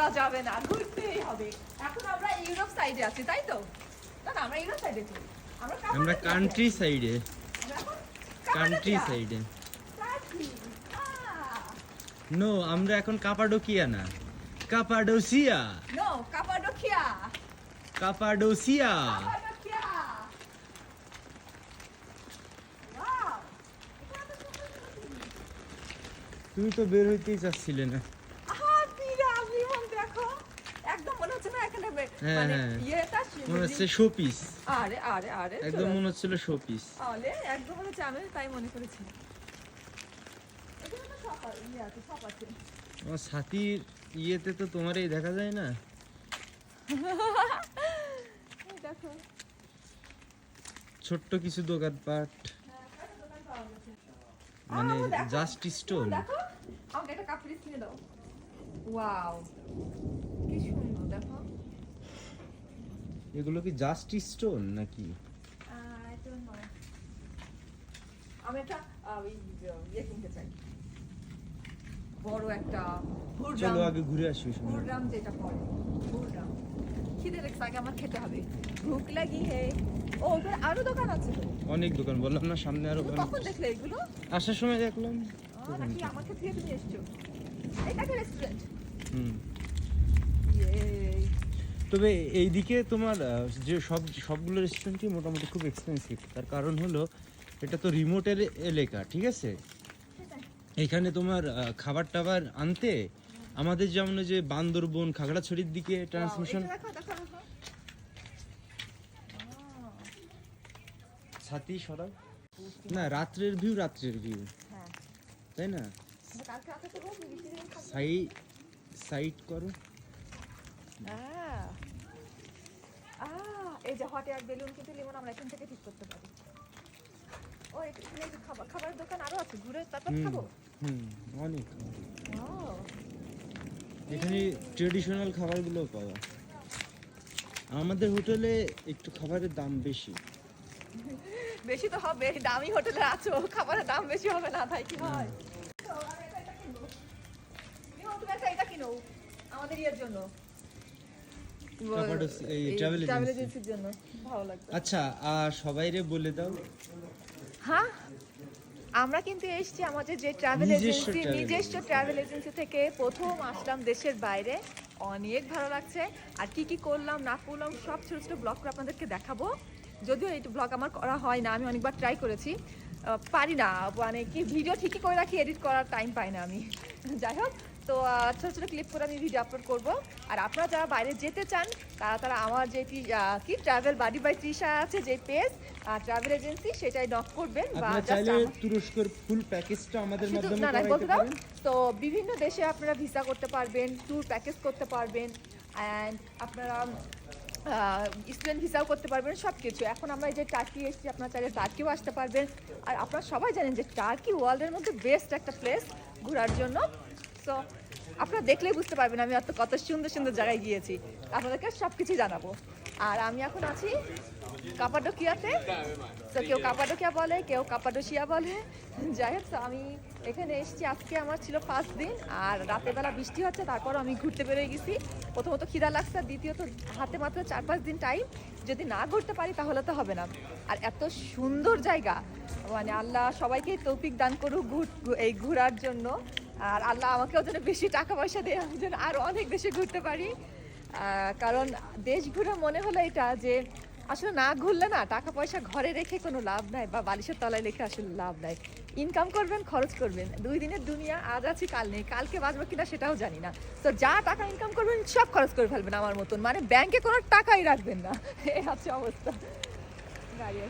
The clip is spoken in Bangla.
করা যাবে না, ঘুরতেই হবে। এখন আমরা ইউরোপ সাইডে আছি, তাই তো? না না, আমরা ইউরোপ সাইডে আছি। আমরা কান্ট্রি সাইডে, কান্ট্রি সাইডে। নো, আমরা এখন কাপাডোকিয়া না, কাপাডোসিয়া। নো, কাপাডোকিয়া। কাপাডোসিয়া। কাপাডোকিয়া। ওয়াও! তুমি তো বের হইতেই চাচ্ছিলে না। একদম মনে হচ্ছে না এখানে হ্যাঁ, মানে হ্যাঁ। ইয়েটা মনে হচ্ছে শোপিস, আরে আরে আরে একদম মনে হচ্ছিল শোপিস। আরে একদম মনে হচ্ছে, আমি তাই মনে করেছি। এখানে তো সব ইয়ে আছে, সব আছে। আমার সাথীর ইয়েতে তো তোমার এই দেখা যায় না। এই দেখো, ছোট্ট কিছু দোকানপাট, কয়টা দোকান পাওয়া গেছে। মানে দেখো, জাস্ট স্টোন। দেখো, আমাকে একটা কাপ প্লিজ কিনে দাও। ওয়াও, কি সুন্দর দেখো। এগুলো কি জাস্ট স্টোন নাকি? I don't know. আমি একটা ইয়ে কিনতে চাই, বড় একটা হুররাম। চলো আগে ঘুরে আসি। হুররাম যেটা পড়ে, হুররাম। খিদে লেগেছে, আগে আমার খেতে হবে, ভুক লাগি হে। ও, ওখানে আরো দোকান আছে তো? অনেক দোকান, বললাম না সামনে আরো তুমি অনেক। কখন দেখলে এগুলো? আসার সময় দেখলাম। নাকি আমাকে থেকে তুমি এসছো? এটা কি রেস্টুরেন্ট? হুম। ইয়ে, তবে এইদিকে তোমার যে সবগুলো রেস্টুরেন্টই মোটামুটি খুব এক্সপেন্সিভ। তার কারণ হলো এটা তো রিমোটের এলাকা, ঠিক আছে? এখানে তোমার খাবার টাবার আনতে আমাদের যেমন যে বান্দরবন খাগড়াছড়ির দিকে ট্রান্সমিশন। দেখো দেখো দেখো। ছাতি সরাও না, রাত্রের ভিউ, রাত্রের ভিউ, হ্যাঁ, তাই না? কালকে রাতে তো বসে বৃষ্টি দিন খাবো। সাইড করো। এই যে হট এয়ার বেলুন কিন্তু লিমন আমরা এখান থেকে ঠিক করতে পারি। ও, এখানে যে খাবারের দোকান আরো আছে, ঘুরে তারপর খাবো। হুম, অনেক। ওয়াও, এখানে ট্রেডিশনাল খাবারগুলো পাওয়া। আমাদের হোটেলে একটু খাবারের দাম বেশি। বেশি তো হবে, দামি হোটেলে আছো, খাবারের দাম বেশি হবে না, তাই কি হয়? এটা কিনো আমাদের ইয়ের জন্য, এই ট্রাভেল এজেন্সির জন্য, ভালো লাগবে। আচ্ছা, সবাইরে বলে দাও। হ্যাঁ, আমরা কিন্তু এসেছি আমাদের যে ট্রাভেল এজেন্সি, নিজস্ব ট্রাভেল এজেন্সি থেকে প্রথম আসলাম দেশের বাইরে। অনেক ভালো লাগছে। আর কি কি করলাম না করলাম সব ছোট ছোট ব্লগ করে আপনাদেরকে দেখাবো। যদিও এই ব্লগ আমার করা হয় না, আমি অনেকবার ট্রাই করেছি, পারি না, মানে কি ভিডিও ঠিকই করে রাখি, এডিট করার টাইম পাই না আমি। যাই হোক, তো ছোটো ছোটো ক্লিপ করে আমি ভিডিও আপলোড করব। আর আপনারা যারা বাইরে যেতে চান তারা আমার যেটি কি ট্রাভেল বাডি বাই তৃষা আছে যে পেজ ট্রাভেল এজেন্সি, সেটাই নক করবেন। বা আপনারা চাইলে তুরস্কের ফুল প্যাকেজটা আমাদের মাধ্যমে বলতে দাও। তো বিভিন্ন দেশে আপনারা ভিসা করতে পারবেন, ট্যুর প্যাকেজ করতে পারবেন, অ্যান্ড আপনারা স্টুডেন্ট ভিসাও করতে পারবেন, সব কিছু। এখন আমরা এই যে টার্কি এসেছি, আপনারা চাইলে টার্কিও আসতে পারবেন। আর আপনারা সবাই জানেন যে টার্কি ওয়ার্ল্ডের মধ্যে বেস্ট একটা প্লেস ঘোরার জন্য। সো আপনারা দেখলেই বুঝতে পারবেন আমি কত সুন্দর সুন্দর জায়গায় গিয়েছি, আপনাদেরকে সব কিছু জানাবো। আর আমি এখন আছি কাপাডোকিয়াতে। তো কেউ কাপাডোকিয়া বলে, কেউ কাপাডোসিয়া বলে। যাই হোক, তো আমি এখানে এসেছি, আজকে আমার ছিল ফার্স্ট দিন। আর রাতের বেলা বৃষ্টি হচ্ছে, তারপরও আমি ঘুরতে বেরোয় গেছি। প্রথমত খিদা লাগছে, দ্বিতীয়ত হাতে মাত্র 4-5 দিন টাইম, যদি না ঘুরতে পারি তাহলে তো হবে না। আর এত সুন্দর জায়গা, মানে আল্লাহ সবাইকে তৌফিক দান করুক এই ঘোরার জন্য। আর আল্লাহ আমাকেও যেন বেশি টাকা পয়সা দেয়, আমি যেন আরও অনেক বেশি ঘুরতে পারি। কারণ দেশ ঘুরে মনে হলো এটা যে আসলে না ঘুরলে না, টাকা পয়সা ঘরে রেখে কোনো লাভ নাই, বা বালিশের তলায় রেখে আসলে লাভ নাই। ইনকাম করবেন, খরচ করবেন, 2 দিনের দুনিয়া, আজ আছি কাল নেই, কালকে বাঁচবো কিনা সেটাও জানি না। তো যা টাকা ইনকাম করবেন সব খরচ করে ফেলবেন আমার মতন, মানে ব্যাংকে কোনো টাকাই রাখবেন না, এই হচ্ছে অবস্থা। গাড়ি